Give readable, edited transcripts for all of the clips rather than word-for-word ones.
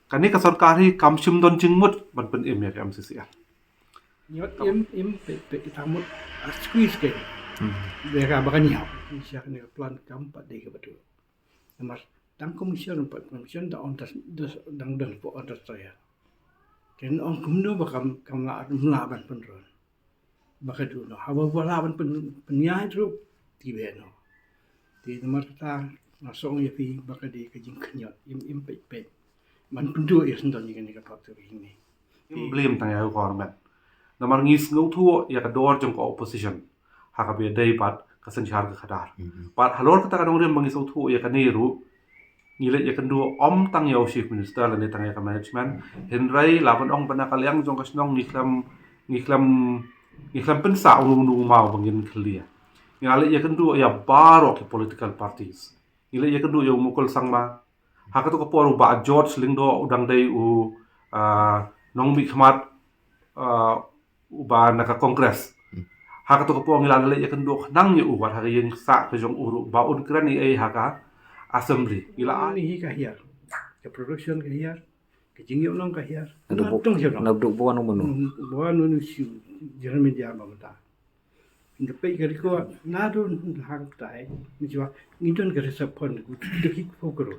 kan ni ka sarkar hi kam shim don jingmut ban pen em ya MCCL Nyot im pe tamut squeeze ke. Mereka bakan niau. Siak ni plan kam pat dei ke betul. Mas tang komision pat komision da on das dang dan po on das saya. Ken on kumno bakam kam la ban penron. Bakadu no hawa wala ban penyai tu tibe no. Di nomor ta na song ye pi bakadi ke jing kenyot im pe. Man pendu ya sendon ni ka pak tu ini. im blame tang ya government namar ngis ngau thu ya ka dor jong ko opposition ha ka be dei pat ka san char ka khadar pat halor ka ta dong rem bangis thu ya ka ni ru ngile ya kan du om tang ya chief minister la ni tang ya ka management henrai laban ong bana kalyang jong ka snong ngiklam pen sa ung nu mau bangin clear ngale ya kan du ya baro ki political parties ngile ya kan du ya mukul sangma ha ka to ko por ba George lingdo udang dei u nong mi khmat ba naka kongres haka to ko ngila le yakan do nang ye uwat ha yen sa ke jong uru ba un krani e haka assembly ila Ni ka hiar. Ke production ka hiar. Ke jingyo nong ka hiar. Nabduk buwan mo no. Buwan no siu jeremy dia ba mata. Inga pe ka ko na do hang tai ni jwa ni don ka resep pon ku de ki ko ko.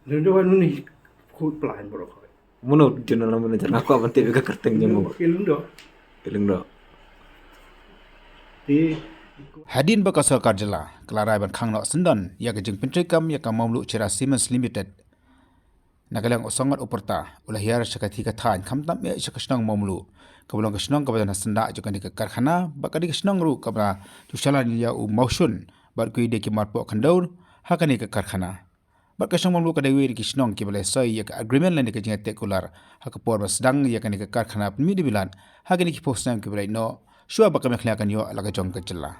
Do ni ko plan bro ko. Muno jono na manager aku abante ka kerteng jemo. Kilundo. Ti Hadin baka sarkar jela kelarai ban khangno sendan ya ke jing pentrikam ya ka mamlu chira Siemens Limited nagalang osongat uperta ulah hiar sakati ka than khamtam ya sakasnang mamlu kabulang kasnang kabadana senda juga ni ka karkhana bakadi kasnang ru kabra tusala ni ya u mausun bar kui de ki marpo khandaur hakani ka karkhana bar kasnang mamlu ka dewi ki snong ki bale sai ya ka agreement lan ka jinga tekular hakapor basdang ya ka ni ka karkhana pmi dibilan hakani ki posnam ki bale no shua baka mekhla kan yo alaga jong ka chilla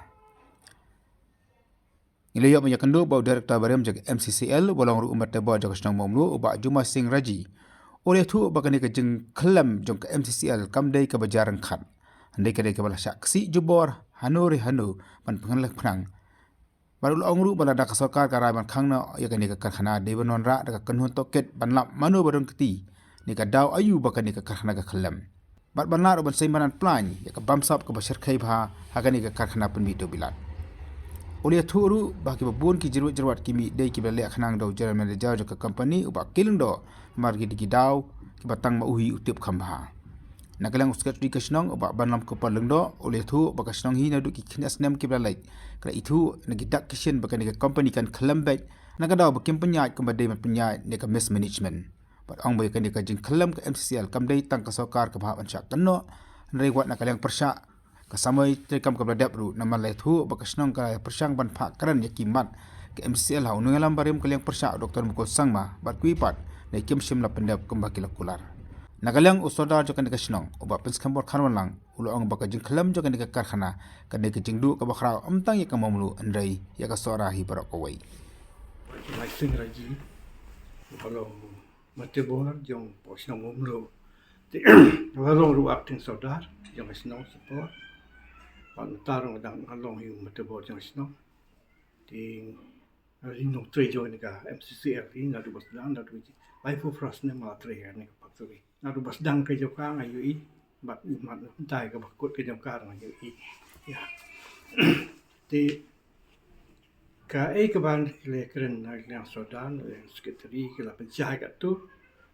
ile yo ya kando ba director barem jag MCCL bolong ru umat ba jag snang momlu ba Juma Singh Raji ole thu ba kan ka jing khlam jong ka MCCL kam dei ka bajaran khan handai ka dei ka bala saksi jubor hanuri hanu pan phanglak phrang barul ongru bala da ka sarkar ka ban khangna ya kan ka karkhana de banon ra da ka kanhun toket banla manu barun kti ni ka daw ayu ba kan ka karkhana ka khlam bar banla ro ban seimanan plan ya ka bamsap ka bashar khai bha ha kan ka karkhana pun mi to bilat Oleh thuru baki babun ki jirwat kimi dei ki bele khanang do general manager ka company uba kiling do margi digi daw ki batang ma uhi utip khamba nagalang secretary ka snong uba banlam ko palung do oleh thu baka snong hi na du ki khinas nem ki bele kra ithu nagi dak kishen baka ni ka company kan khlambe nagadaw bakim panya ka badai man panya ne ka mismanagement but ang boy kan ni ka jing khlam ka MCCL kam dei tang ka sarkar ka bha ansha kanno reiwat nagalang persha kasamai tekam ka bladap ru namalai thu bakasnong ka persang ban pha karan yakimat ke MCL hau nungalam barim kaliang persang Dr. Mukul Sangma bat kuipat na kim sim la pendap kembak kilakular nagalang usoda jokan kasnong uba pens kambor kharwalang ulo ang baka jing khalam jokan ka karkhana kan ne jing du ka bakhra amtang yakam mamlu andrai ya ka sora hi barok kawai Mai Singh Raji. Kalau mati bor jong posnong umlo. Kalau ru acting saudar jong snong support. Pak tarong dang along yu mate bo jang sno ti ring no tre jo ni ka MCCL ni na du bas dang da du bai fu frost ne ma tre ni ka pak tu na du bas dang ke jo ka ngai yu i bat i mat tai ka bakut ke jo ka ngai yu i ya ti ka e ka ban le kren na yang sodan sekretari ke la penjai ka tu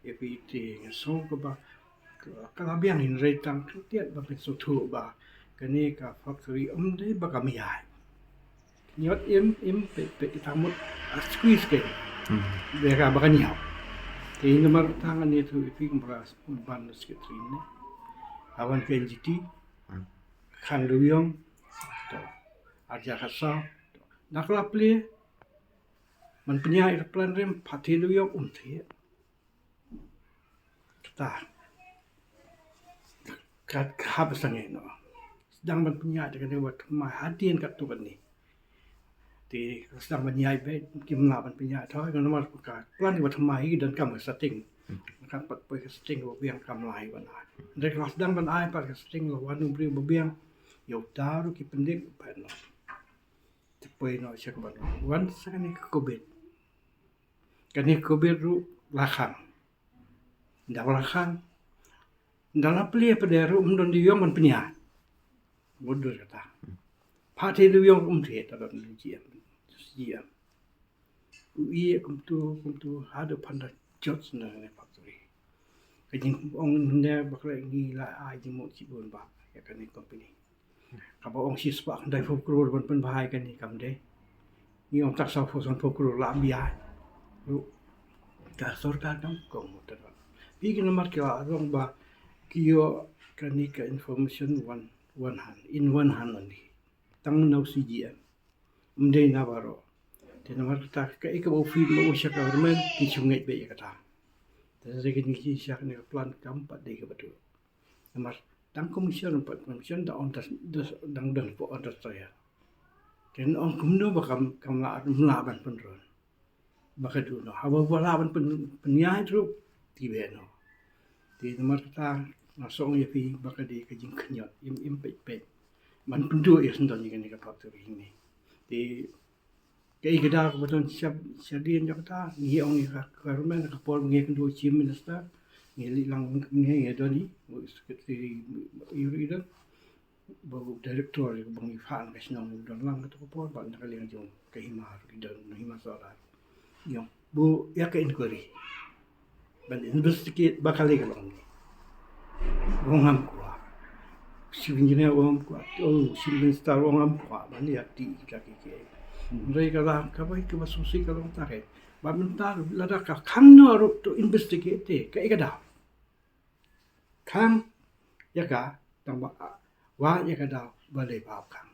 e pi ti so ka ba ka biang in re tang tu tiat ba pe so thu ba kani ka factory de baka miyai nyot im pe tamut squeeze ke mereka baka niau ti nomor tangan ni tu ipi kumpras ban sekretari ne awan ke NGT khang duyong to arja khasa nakla ple man penyai plan rem pati duyong unthi ta kat khab sange no sedang berpunya dengan buat rumah hadian kat tu ni. Di sedang bernyai be kim la berpunya thoi kan nomor ka plan buat rumah hi dan kam setting. Kan pat pe setting lo biang kam lai ban ai. Dek las sedang ban ai pat setting lo wanu bri biang yo taru ki pendik pa no. Tepe no syak ban. Wan sakani ka covid. Kani covid ru lakhang. Dalam dalam pelia pada rum don diwiong man penya. Bodoh kata. Pati diwiong umthe ta don jiam. Ui kum tu ada panda judge na ne factory. Kajing ong ne bakla ni la ai jing mo chi bon ba ya kan ni company. Kaba ong si spak dai fo kror ban pen bahai kan ni kam de. Ni ong tak sa fo son fo kror la bia. Lu ka sorka dong kong mo ta. Pi ki nomor ka rong ba kiyo kanika information one hand in one hand only tang no CGM mde na baro te nomor ta ka ikabo feed mo usha ka government ki chungai be kata te se ki ki sha ne plan kam pa de ka batu nomor tang commission da on das dang po on das ya ken on kumno ba kam la ban pen ron ba ka du no hawa wala ban pen nyai tru ti be no ti nomor ta nasong ya pi baka di kajing kenyot im pet man pendu ya sendan ni kan factory ini di kai geda ko beton siadin jakta ni ong ni government ka pol ngi kan do chief minister ni li lang ngi ya doni secretary yuri da babu director ya bang ifan ka sinong don lang ka pol ba na kali jong kai mar ki don ni ma sala yo bu ya ka inquiry ban investigate bakali ka long Wongam kuah, si engineer wongam kuah, si minister wongam kuah, bani hati kita kiki. Mereka lah, kapai ke basusi kalau tarik, babentar lada kang no aruk to investigate ke ikada. Kang ya ka, tang wa ya kada balai bab kang.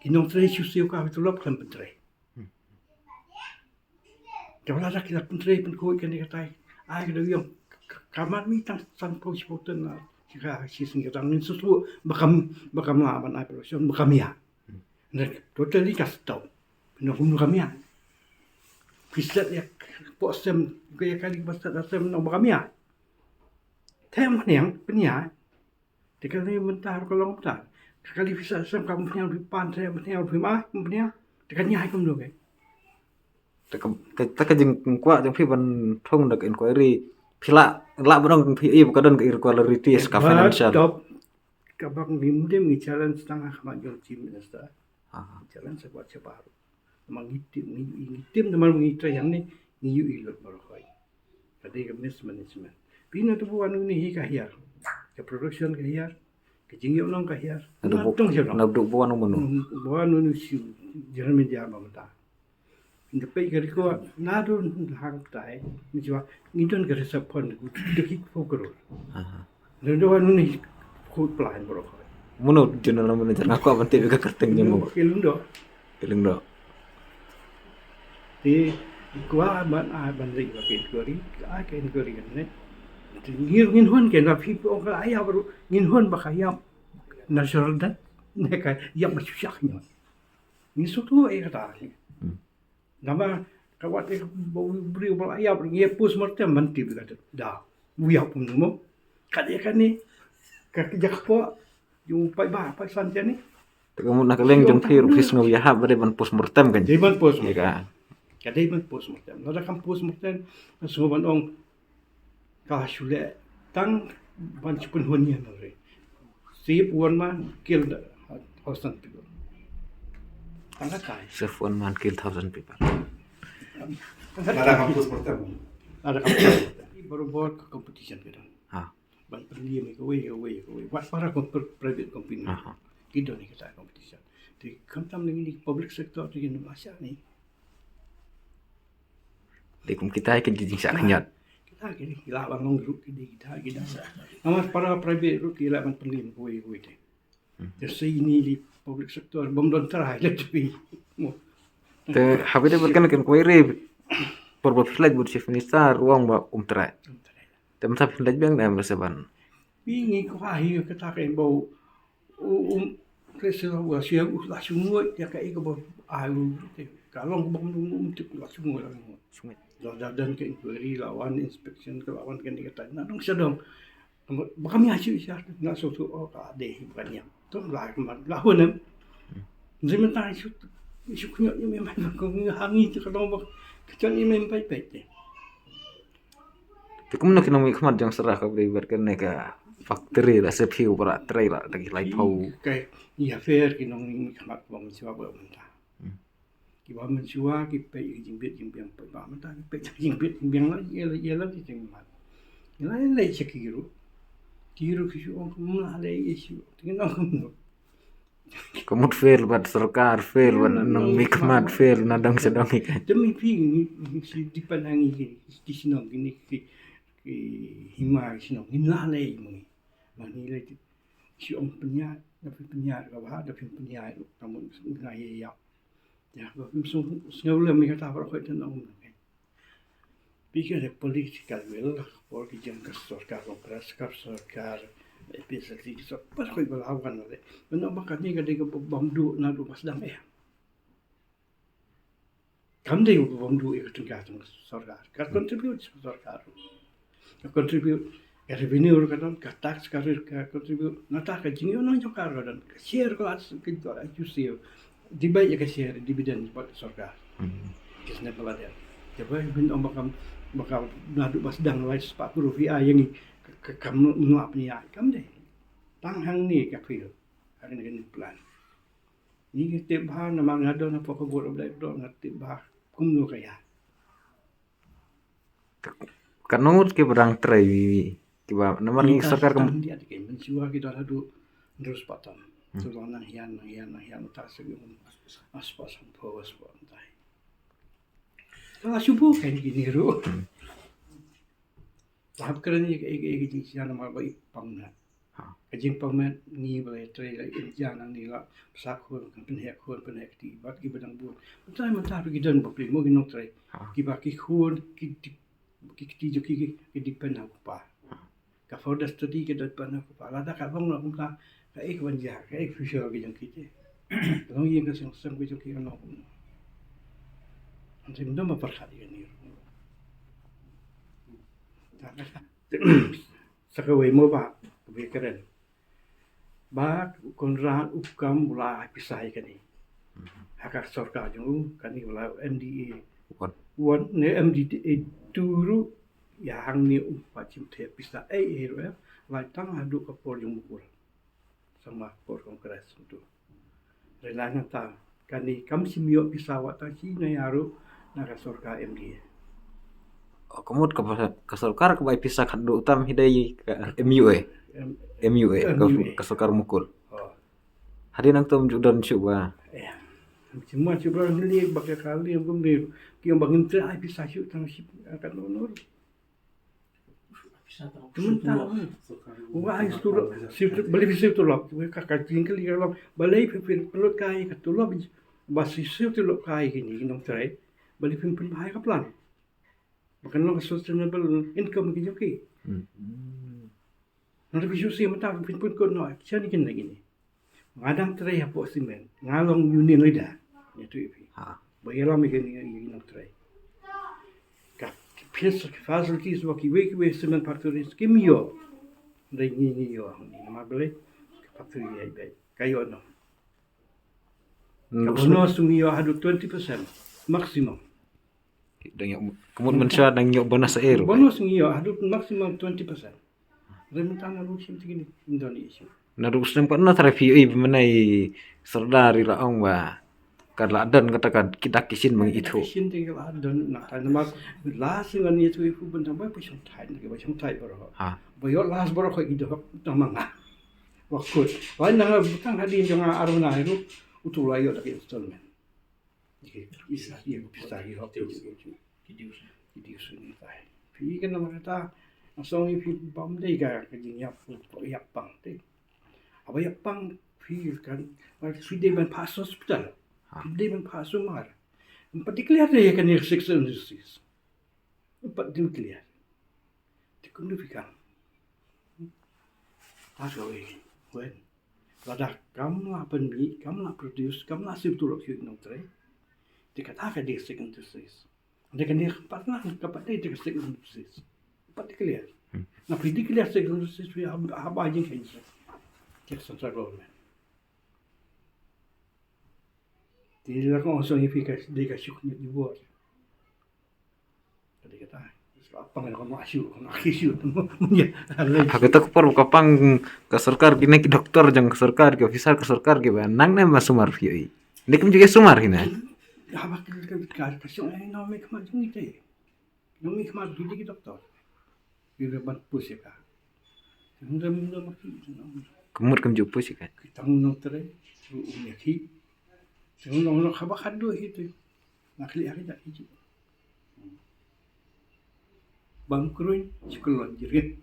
Kinong tray susiu ka itu lop kan pentray. Kalau ada kita pentray penkoi kan dikatai, ai kada yung kamar mi tang san po spoten na kira si sing tang ni susu bakam laban ai production bakam ya. Nek totally custom. No bakam ya. Piset ya postem kaya kali pasat asem no bakam ya. Tem yang penya. Tekali mentar kolong tak. Kali bisa asem kamu punya di pantai punya punya tekanya ai kum do ke. Ta ka jing kwa jang phi ban thong dak inquiry pila la barang phi ibu kadon ke irregularity ska financial kabang dimde mi challenge tang ma jong chief minister challenge sebuat sebaru mangitim teman mengitra yang ni niu ilot barokoi tadi ke management pina tu buan ni hi kahiar ke production kahiar ke jingyo long kahiar tong sia na du buan nu si jalan media mamata in the pay gari ko na do hang tai ni jwa ngidon gari sa pon de ki fokoro do anu ni ko plan bro muno general manager aku apa tebe ka kerteng nyemo kelundo ti kwa ban ri ka gari kan ne ngin hon ke na phi ko ka aya bro ngin hon ba kaya natural da ne ka yam ba shak ni ni so tu e ka nama kawat beri bal ayam ngi pus mertem menti berkata dah buya pun mo kadek kan ni kakjak po yung pai santia ni kamu nak leng jong phi rufis no ya ha bare ban pos mortem kan deban pos ya ka kadai ban pos mortem nada kan pos mortem so ban ong ka shule tang ban chupun honia no re sip one man killed 1,000 people tangga kai save one man kill 1,000 people Ada kampus pertama. ada kampus baru buat competition kita ban perli me ko we wat para private company kita ni kita competition di kantam ni public sector di Indonesia ni dikum kita ke jing sak nyat kita kini gila bangun grup kita nama para private grup gila ban perli me ko we de jadi ini di public sector bom don terai le tapi te habide berkan kan query por flight bud chief minister ruang ba umtra tem tap flight bang na seban bingi ko ahi kata kan bau presiden wa sia la sungo ya kai ko ayu kalong bom untuk la sungo la dan ke inquiry lawan inspection ke lawan kan dikata na dong sedong bakam ya sih na so tu ka de bukan yang tu la hunem sementara isu kunyuk ni memang kau hangi tu kalau bak kecil ni memang baik-baik deh. Te kum nak nang ikmat jang serah ka beribar kan neka factory la sepiu para tray la lagi lai pau. Cái nhà phê cái nông nghiệp mặt bằng xưa bờ mình ta cái bờ mình xưa cái bể những biết những biển bể bờ mình ta cái bể những biết những biển nó dễ lắm thì chừng mà nó lấy sẽ kiro cái chỗ không là lấy cái cái nó không Kamut fail bat sarkar fail bat nang mikmat fail nadang sedang ikan. demi phi si di panangi cái sinong cái hima cái sinong ini lah lấy mà ni lấy si ông penyat tapi penyat ka bah tapi penyat namun ngai ya tapi sungguh mi kata apa kau tenang pikir political will por que jang sarkar kongres kap sarkar episodi so pas kau balawan le mana makan ni kadai bom du na du pas dang kam dei bom du e tengah sarkar ka contribute sarkar contribute revenue kadang ka tax ka contribute na ta ka jingyo no jo kar kadang share ko as ke to you see di bai ka share dividend buat sarkar kisna pelatihan coba bin om bakal nadu bas dang lai 40 rupiah yang kamu nuap ni kam deh tang hang ni ka phir hari ni plan ni te ba na mang ngado na poko bor oblai do ngati ba kum nu kaya Kanut ke berang tray kiba namar ni sarkar kam dia ke mensiwa kita hadu terus patam tulong nang hian ta segi aspas po aspas tai kalau subuh kan gini ru tahap keren ni ke sian mal bai pangna kajing pangmen ni balai trai lai injana ni la sakun kan pen hek ti bat ki bedang bu tai man ta ki dan bok mo ki no trai ki ba ki khun ki ti jo ki dipen aku pa ka fodas tadi ke depan aku pa la da ka bang la kumta ka ek wanja ka ek fisher ki jang ki te long yin ka sang ki jo ki no nanti ndo ma perhati ni sakawai mo ba be keren ba konran ukam mula pisai kan ni hak sarkar jung kan ni mula MDA wan ne MDA turu ya hang ni pachim the pisa hero lai tang adu ka por jung mukul sama por kongres tu relana ta kan ni kam simio pisa wa ta chi na yaru na ka sarkar MDA kamut ka sarkar ka bai pisah khadu utam hidai ka MUA ka sarkar mukul. Hari nang tom judan cuba. Cuma cuba ni bakal kali yang pun dia yang bangin tu ai pisah syuk tang sip akan nonor. Cuma wah itu sip beli sip tu lap kakak tinggal di dalam balai pipin peluk kai kat tu lap basi sip tu lap kai gini nong trai beli pipin bahaya kaplan. Bukan lo sustainable income ki joki. Nanti bisu sih mata pun kon no, siapa ni kena gini. Ngadang tray apa simen, ngalong union leda. Itu ipi. Bayalah mi kena gini nak tray. Kap pils facilities waki we simen factories kimio. Dai ni yo ni nama beli factory ai bai. Kayo no. Kapno sumio hadu 20% maximum. Dan yang kamut mensya dan yang bonus air. Bonus ngiyo hadu maximum 20%. Rementang lu sim tinggi Indonesia. Naru sem pernah review mengenai serdari la ong ba. Karla dan katakan kita kisin meng itu. Kisin tinggal adan nak nama las dengan itu ibu benda apa pasang thai nak pasang thai baru. Bayo las baru kau itu tamang. Waktu. Wah nang bukan hadin jangan aruna itu utulah yo lagi installment. Bisa dia bisa dia Kidius ni tai. Pi kan nama kata asong pi bom dei ga kajing yap pang te. Apa yap pang pi kan sudah ban pas hospital. Sudah ban pas umar. Empat declare dia kan ni sex industries. Empat declare. Tikun fikar. Asal wen. Lada kamu lah penbi, kamu lah produce, kamu lah sip tulok yuk nong tray. Dikatakan dia sex industries. Dia kan dia pernah kapat dia sex industries. Empat declare. Nah, declare sex industries we apa aja kan sih. Kita central government. Dia lakukan usaha efikasi dia kasih kunyit dibuat. Tadi kata apa yang kau nak isu ya Aku tak par kapang ke sarkar gini ke doktor jang ke sarkar ke officer ke sarkar ke nang ne masumar yoi. Nik juga sumar hina. apa kita kasih orang yang nak kemat jeng itu yang kemat gini doktor dia ban pus ya kak hendak Kemur kem jupu sih kan. kita nong tere unyaki jangan nong khabar kado itu nak lihat aja itu bangkruin sekolah jadi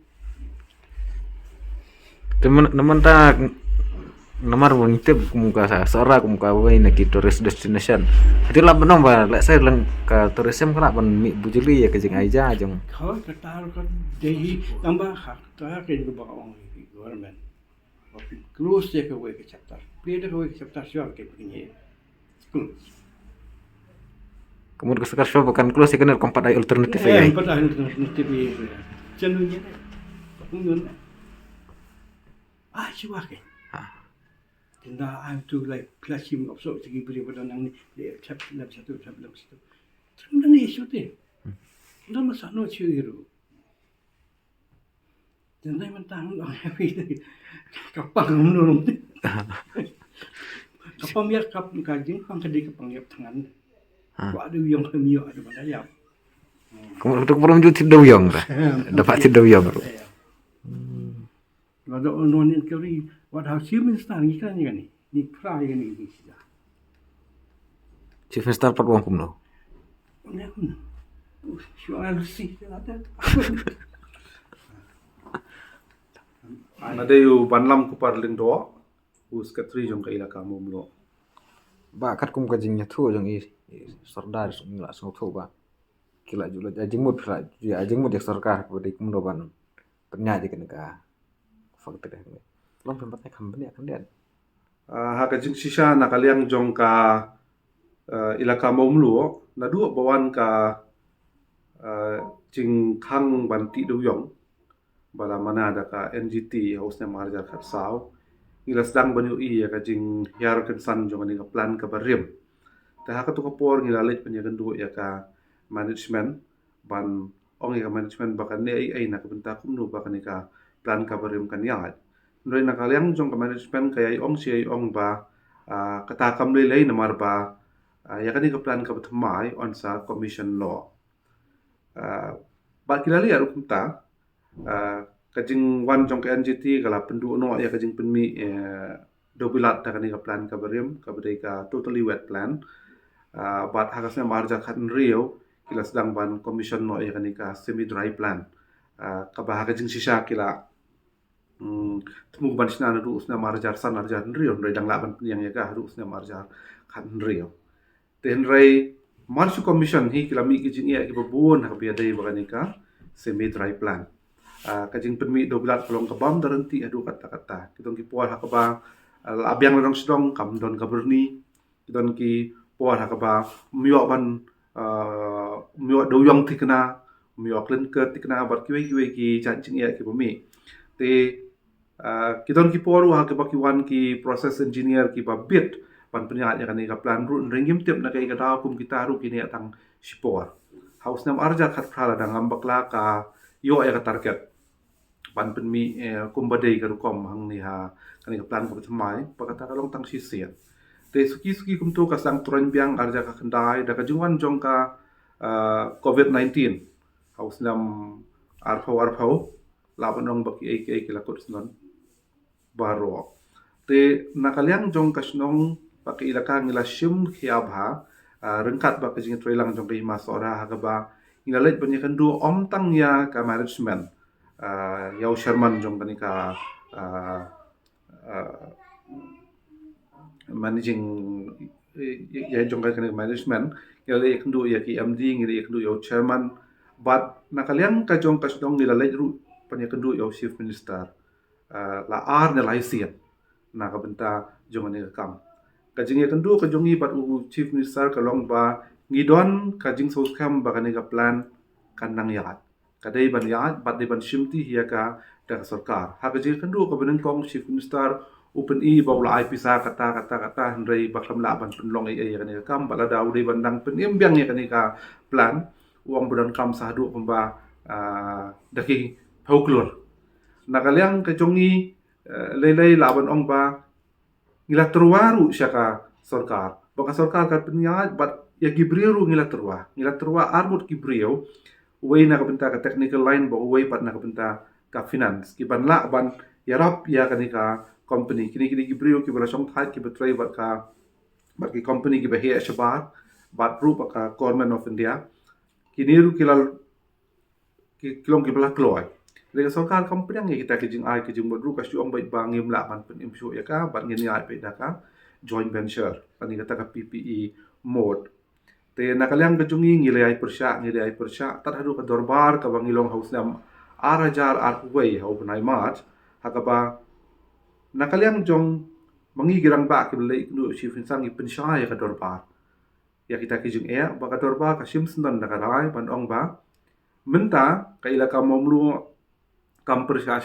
Teman teman tak nomor wanita muka sa sora muka wai na ki tourist destination. Hati lah benong ba lek saya lang ka tourism kala ban mi bujuli ya ke jeng aja jong. kau kata kan jadi tambah hak tak kena bawa orang government tapi close dia ke way ke chapter dia ke way ke chapter siapa ke begini close Kemur ke sakar show bukan close kan kompat ai alternatif ya. pada alternatif itu cenderungnya kemudian siapa ke tenda tu like plasim opso segi beri pada nang ni dia cap dalam satu terus ni isu tu dah masa no ciru tenda mentang orang ini kapang menurun kapang biar kap kajing pang kedai kapang yap tangan ada yang kemiyo ada mana yap Kemur untuk belum juti doyong dah. Dapat ti doyong. Ada orang yang kiri, wadah human star ni kan ni, ni pray ni ni sih. Chief Minister pat wong kumno. Ni pun, soal sih ada. Ada yu banlam ku parling do us katri jong ka ilaka mumlo. Ba kat kum ka jingnya thu jong i sardar ngla so thu ba. Kila jula ajing mut fra ya ajing mut jak sarkar ko dik kumno ban. Ternyata kan ka fakta dah. Lam pempatnya company akan dia. Haka jing shisha nakaliang jong ka ilaka mumlo na du bawan ka jing khang banti du yong bala mana ada ka NGT hausnya marja khat saw ngila sedang banyu i ya ka jing yar kan san jong ni ka plan ka barim ta haka tu ka por ngila lej penya gandu ya ka management ban ong ya management bakan ne ai na ka benta kumnu bakan ka plan ka barim kan ya ndoi na kaliang jong ka management kaya ong si ai ong ba kata kam le namar ba ya kan ka plan ka bathmai on sa commission law ba kilali ya rukumta kajing wan jong ka NGT kala pendu no ya kajing penmi dobilat ta kani ka plan ka barim ka bedai ka totally wet plan bat hakasnya marja khan rio kila sedang ban commission no ya kani ka semi dry plan ka ba kajing sisa kila temu ban sina du usna marjar san marjar rio ndai dang laban yang ya ka du usna marjar khan rio ten rai marsu commission hi kila mi kijing ya ki babun ha biadai bagani ka semi dry plan kajing penmi doblat pelong kabam darenti adu kata-kata kitong ki puar hakaba abyang long sidong kam don kaberni kitong ki puar hakaba myo ban myo doyong tikna myo klen ke tikna bar kiwe ki chancing ya ki bumi te kitong ki puar wa hakaba ki wan ki process engineer ki babit pan penya ya kan ka plan ru ringim tip na kai ka ta kum kita ru kini atang sipor house nam arja khat phala dangam bakla ka yo ya ka target ban penmi kumbadei ka rukom hang ni ha kani ka plan ko thamai pakata ka long tang si sian te suki kum tu ka sang turan biang arja ka khandai da ka jungwan jong ka COVID-19 haus nam arphau labanong baki ai ki la kot snon baro te nakaliang jong ka snong baki ilaka ngila shim khiabha rengkat ba ka jing trailang jong ka ima sora ha ka ba ngila lej ban yakan du om tang ya ka management yau Sherman jong kani ka managing ya jong kani management ngile ikandu ya ki MD ngile ikandu yau chairman but nakaliang ka jong ka sdong ngila lej ru panya kandu yau chief minister la ar ne laisian na ka benta jong ani kam ka jing ya kandu ka jongi bat u chief minister ka long ba ngidon ka jing so kam ba kani ka plan kanang yat kadai ban yat bat de ban shimti hiya ka da sarkar ha ji kandu ko beneng kong chief minister open e bawla ai pisa kata hendrai baklam la ban penlong ai kan kam bala daw de bandang penim biang ya kan ka plan uang budan kam sahdu pemba daki pauklur nakaliang kejongi lelei laban ong ba ngila terwaru syaka sorkar baka sorkar kan penyaat bat ya gibriu ngila terwa armut gibriu way na kabenta ka technical line ba way pat na kabenta ka finance kiban la ban yarap ya kanika company kini gibriu ki bala song thai ki betray bat ki company ki bahe shabar bat ru ka government of India kini ru kilong ki bala kloy le sorkar company ang kita kijing ai kijing bodru ka syong bai bangim la ban pen imshu ya ka bat ngini ai pe da ka joint venture ani kata ka PPE mode te nakaliang kejungi ngilai persya tat hadu ka dorbar ka bangilong haus nam arajar arway hau benai mat hakaba nakaliang jong mangi girang ba ki belai nu chief insang i pensya ya ka dorbar ya kita kijung ba ka dorbar ka sim sendan da ka rai ban ong ba menta ka ila ka momlu kam persya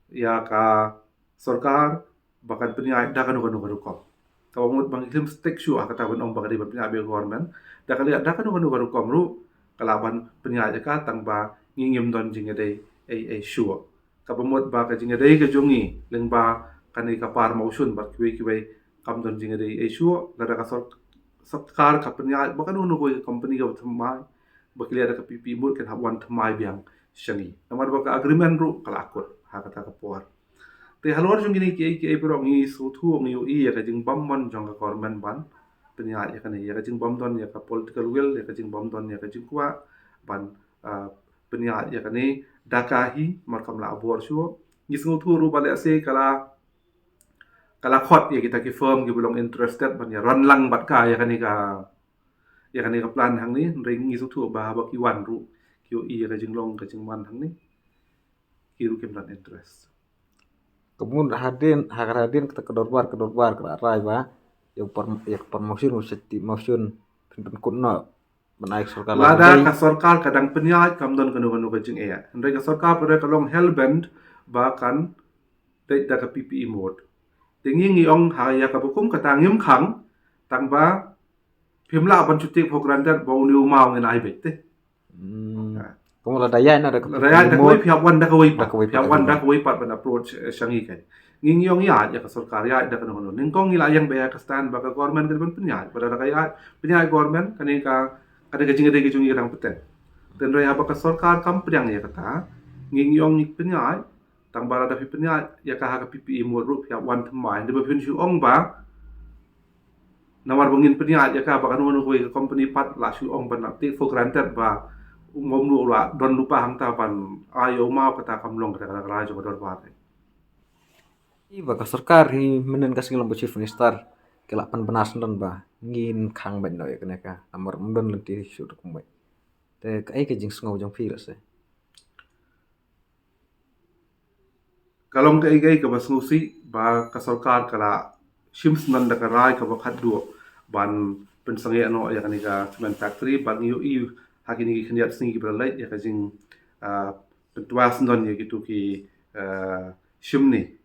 ya ka sorkar bakan penyai da kan nu kom kalau mut bang iklim stek syu kata ban ong bagadi penyai be government da kali da kan nu kom ru kalaban penyai ka tang ba ngingim don jing dei syu ka pamut ba ka jing dei ka jungi leng ba kan ka par mausun ba ki kam don jing dei syu la da ka sorkar ka penyai bakan nu company ka thamai bakili ada ka pipi mut kan hawan thamai biang syangi namar ba ka agreement ru kalakut ha kata ka por te halor jong gini ki pro ngi su thu ngi ya ka jing bamman jong ka government ban penya ya kan ya ka jing bam don ya ka political will ya ka jing bam don ya ka jing kwa ban penya ya kan ni dakahi markam la abor shu ngi su thu ru bale ase kala khot ya kita ki firm ki belong interested ban ya ran lang bat ka ya kan ni ka plan hang ni ring ngi su thu ba ki wan ru ki ya ka jing long ka jing man hang ni ki ru ki plan interest kemudian hadin kita kedorbar ke rai ba yang promotion pen kunno menaik sorkar lada ka sorkar kadang penyai kamdon kanu ka jing ya ndai ka sorkar pada kalong hellbent bahkan dai da ka PPE mode tingi ngi ong haya ka bukum ka tangim khang tang ba phimla ban chutik phograndat bo niu mau ngai nai bete kamu la daya na da koi phiap wan da koi pat ban approach shangi kai ngi ong ya ka sorkar ya da kanu ning kong ila yang be ka stand ba ka government ka ban penyai pada da ya penyai government kani ka ada kecing ada kecing orang peten dan raya apa ka sorkar kampriang ya kata ngi ong ni penyai tang bara da penyai ya ka ha ka PPE mo ru ya wan thamai de ba phin shu ong ba nawar bangin penyai ya ka ba kanu ka company pat la shu ong ban take for granted ba ngom lu la don lupa hang ta ban ayo mau kata kamlong kata raja bador ba iba ka sorkar hi menen ka singlang chief minister kelak pan benas don ba ngin khang ben no ya kena ka amar mundon lenti syutuk kumbai te ka ai ke jing sngau jong phi se kalong ka igai ka basngusi ba ka sorkar kala shims nan da ka rai ka bakhat du ban pensange ano ya kanika cement factory ban yu hakini khniat singi berlai ya ka jing pentuas non ya gitu ki shimni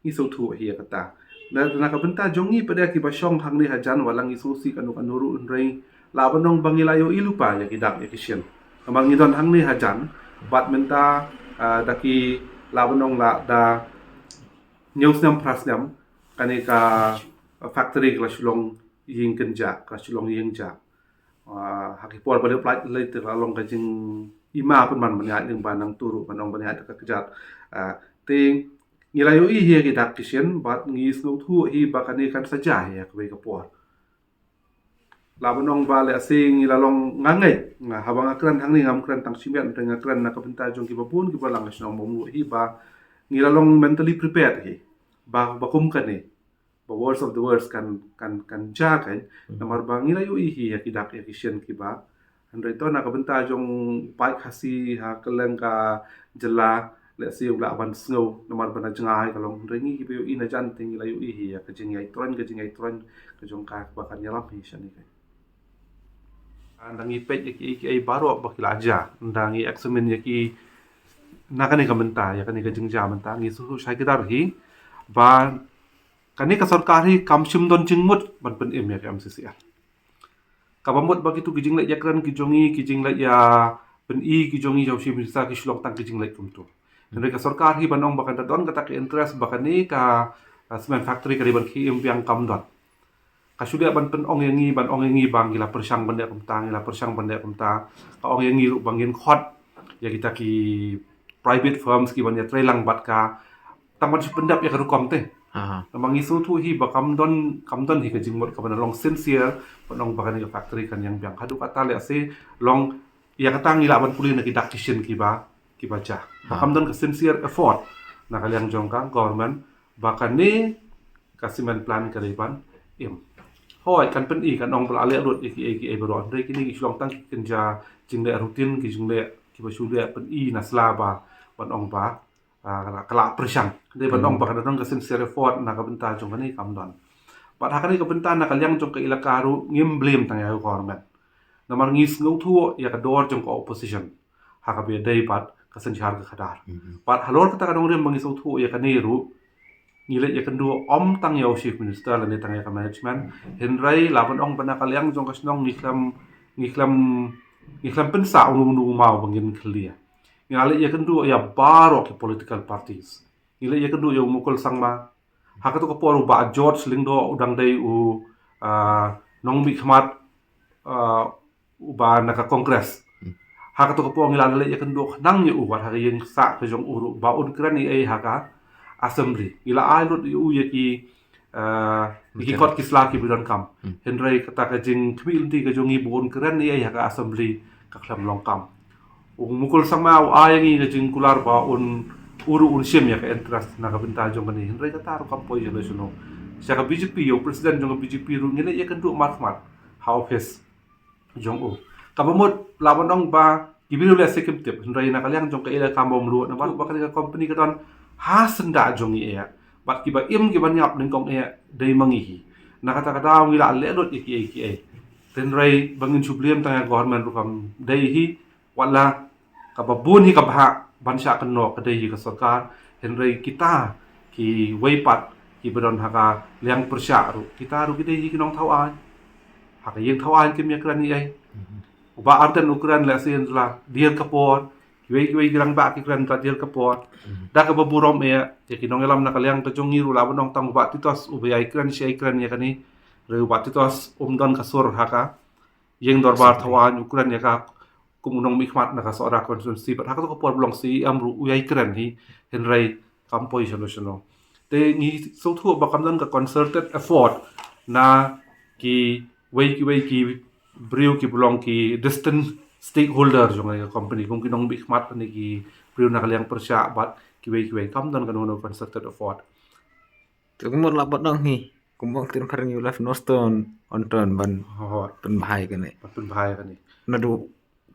iso thu hi kata na ka benta jongi pada ki basyong hang ni hajan walang isu si kanu kanuru unrei labanong bangilayo ilupa ya kidak ya kisien amang idon hang ni hajan bat menta daki labanong la da nyosnam prasnam kanika factory kla shulong ying kenja kla shulong ying ja hakipor pada plat le te lalong ka jing ima pun man manya ning banang turu banong banya ka kejat ting ngilayo hi ki dak kisien bat ngi snu thu hi bakani kan saja ya kwe ka por labanong ba le sing ilalong ngangai nga habang akran hang ni ngam kran tang simen teng akran na ka benta jong ki babun ki balang snong momu hi ba ngilalong mentally prepared hi ba bakum kan ni ba words of the words kan ja kan namar ba ngilayo hi ya ki dak ya kisien ki ba andai to na ka benta jong pai khasi ha keleng ka jela le siu la ban snow namar bana jangai kalong rengi ki bio ina jan ting la yu hi ya ka jingai tron ka jong ka ba kan yalam hi shani ka andangi pet ki ai baro ba kila aja andangi examen ya ki nakani ka menta ya kani ka jingja menta ngi su sai ki dar hi ba kani ka sarkar hi kamshim don jingmut ban pen em ya MCCL kabamut ba ki tu ki jing la yakran ki jongi ki jing la ya pen i ki jongi jau shi bisa ki shlong tang ki jing lek kum tu henry ka sarkar hi banong bakan don kata ki interest bakan ni ka cement factory ka riban ki impiang kam dot ka sudah ban pen ong yangi ban ong yangi bang gila persang bende kum tang gila persang bende kum ta ka ong yangi ru bangin khot ya kita ki private firms ki ban ya trelang bat ka taman si pendap ya ka rukom te namang isu tu hi ba kam don hi ka jingmot ka long sincere panong bakan ka factory kan yang biang hadu kata le ase long ya kata ngila ban puli na ki tactician ki ba ja kam don ka sincere effort na kalyang jong ka government bakan ni kasiman plan ka riban im hoi kan pen i kan ong bla le rut ki beron re kini ki long tang ki kenja jingle rutin ki jingle ki ba shulia pen i na slaba ban ong ba kala persang de ban ong ba kan dong ka sincere effort na ka benta jong ni kam don pat hakani ka benta na kalyang jong ka ilakaru ngim blame tang ya government namar ngis ngau thu ya ka dor jong ka opposition haka be dei pat ka senjar ka khadar pat halor kata ka dong rem bangis thu ya ka neru ngile ya kendu om tang ya chief minister la ne tang ya ka management henrai laban ong bana kalyang jong ka snong ngiklam pensa unu mau bangin clear ngale ya kendu ya baro ki political parties ngile ya kendu ya mukul sangma haka to ko poru ba George lingdo udang dei nong mi khmat ba naka kongres haka to ko po ngila le ya kendu nang ya ubat haka yang sa ke jong uru ba un krani ai haka assembly ila ailut u ya ki kot ki slaki bidon kam henry kata ka jing kmil ti ka jongi bon krani ai haka assembly ka khlam long kam mukul sama ayangi ka jing kular ba un uru un shem ya ka interest na ka benta jong ni henry kata ru kam poi jelo suno sia ka BJP yo president jong BJP ru ngile ya kendu mat how face jong u kabamot labanong ba gibiru le sekim tip henry na kalyang jong ka ila kambom lu na ba ka company ka don ha senda jong i ya bat ki ba im ki ban yap ning kong e dei mangi na kata kata ngila le lot iki henry bangin subliam tang government ru kam dei hi wala ka babun hi ka bha bansha kan no ka dei ka sarkar henry kita ki weipat ki bedon haka liang persya ru kita ru ki dei ki nong thawan haka yeng thawan ki mi kran ni ai uba ardan ukran la sen la dier kapor kiwei girang ba ki kran ta dier kapor da ka baburom e ya ki nong elam na kalyang ka jongi ru la bonong tang ba titos uba ai kran si ai kran ya kani re ba titos don ka sur haka yeng dorbar thawan ukran ya ka kumunong mikmat na ka sora constituency but haka to kapor blong si amru uyai kran hi henry kampoi solution te ni so thu ba kam don ka concerted effort na ki wei ki brio ki belong ki distant stakeholder jong ai company kung kinong mikmat ni ki brio na kalyang persya bat ki wei kam don kan concerted effort Tunggu labat dong nih. Kumbang tin karang you left noston onton ban pen bahai kan ni. pen bahai kan ni Nadu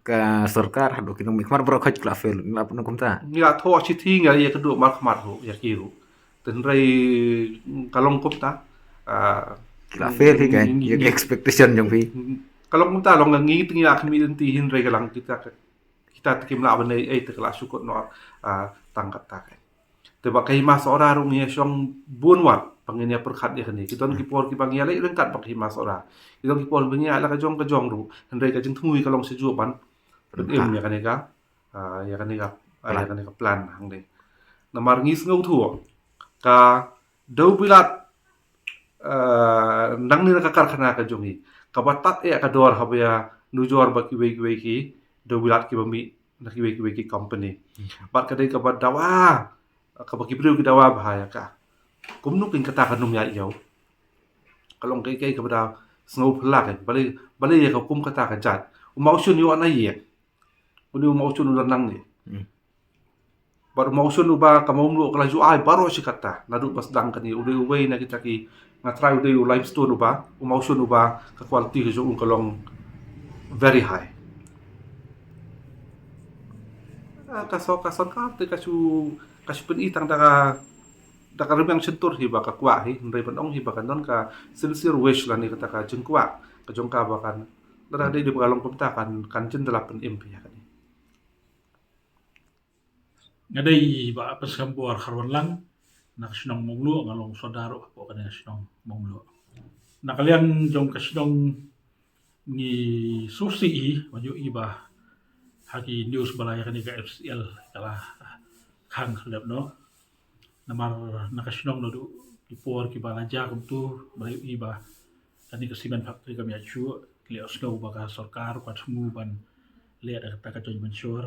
ka sarkar hadu kinong mikmar bro khaj klafel labat nang kumta. ngira tho chi thi ngira ya kedu mar khmat ho ya kiru ten rai kalong kopta Klafel hi kan. Yung expectation jong pi. kalong kumta long ngi tingira khmi ti hin rai galang kita tikim la ban ai te kala sukot no tangkat ta kan te ba kai mas ora ru ngi song bunwat panginya perkhat ya kan ni kiton ki por ki bangia le rengkat pak hi mas ora kiton ki por bangia la ka jong ru hen rai ka jing thui kalong seju ban em ya kan ni ka ya kan ni ka plan hang de namar ngis ngau thu ka dau bilat nang ni ka karkhana ka jongi ka batat e ka dor habya nujor ba ki wei ki dau bilat ki bami na ki wei ki company bat ka dei ka bat dawa ka ba ki bru ki dawa bahaya ka kumnu kin kata ka num ya yau kalong kai ka ba snow plak bale ya ka kum kata ka jat umau shun yo na ye uni umau shun ulan nang ni baru mau shun uba ka mau lu kala ju ai baro si kata nadu pas dang kan ni ude wei na kita ki ngatrai ude live stone uba umau shun uba ka quality ka jo kalong very high kason ka te kasu pen itang da ka remang sentur hi ba ka kwa hi ndai ban ong hi ba kan don ka sincere wish la ni kata ka jeng kwa ka jong ka ba kan dara dei di balong kumta kan jen delapan MP ya kan ngadai ba apa sambuar kharwan lang naksinong monglu ngalong sodaro po kan sinong monglu nakalian jong kasinong ni susi i maju iba hagi news balaya kan ka FCL kala khang khalap no namar nakasinong no du ipor ki balaja kum tu bari iba kani ka simen factory kami achu le osno baka sarkar pat mu ban le ada kata ka join mansur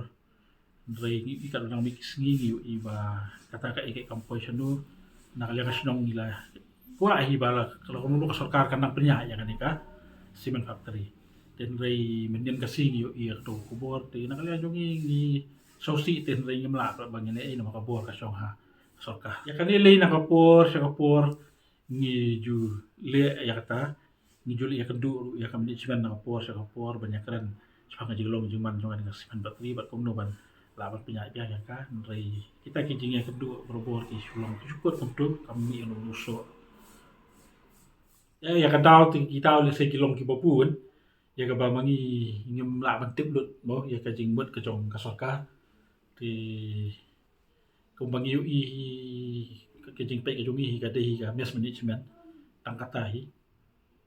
rei ni ka nang mix ngi iba kata ka ike kampoi sanu nakalia ka sinong nila pura iba la kalau kamu ka sarkar kan nang penya ya kan ka simen factory ten rei mendin ka singi i to kubor te nakalia jongi ni sosi ten rei ngemla ka bangene e na makabor ka song ha sarkar ya kan le na kapor ni ju le ya kata ni ju le ya kedu ya kam ni simen na kapor banyak keren sepang jilong juman jongan ka simen factory bat komno ban lawan penyakit ya kan rei kita kijing ya kedu berobor ki sulong syukur untuk kami yang nuso ya kadau ti kita le se kilong ki bopun ya ka ba mangi ngem la ban tip lut mo ya ka jing mut ka jong ka sorka ti kung bangi i ka jing pe ka jong i ka dei ka mes management tang kata hi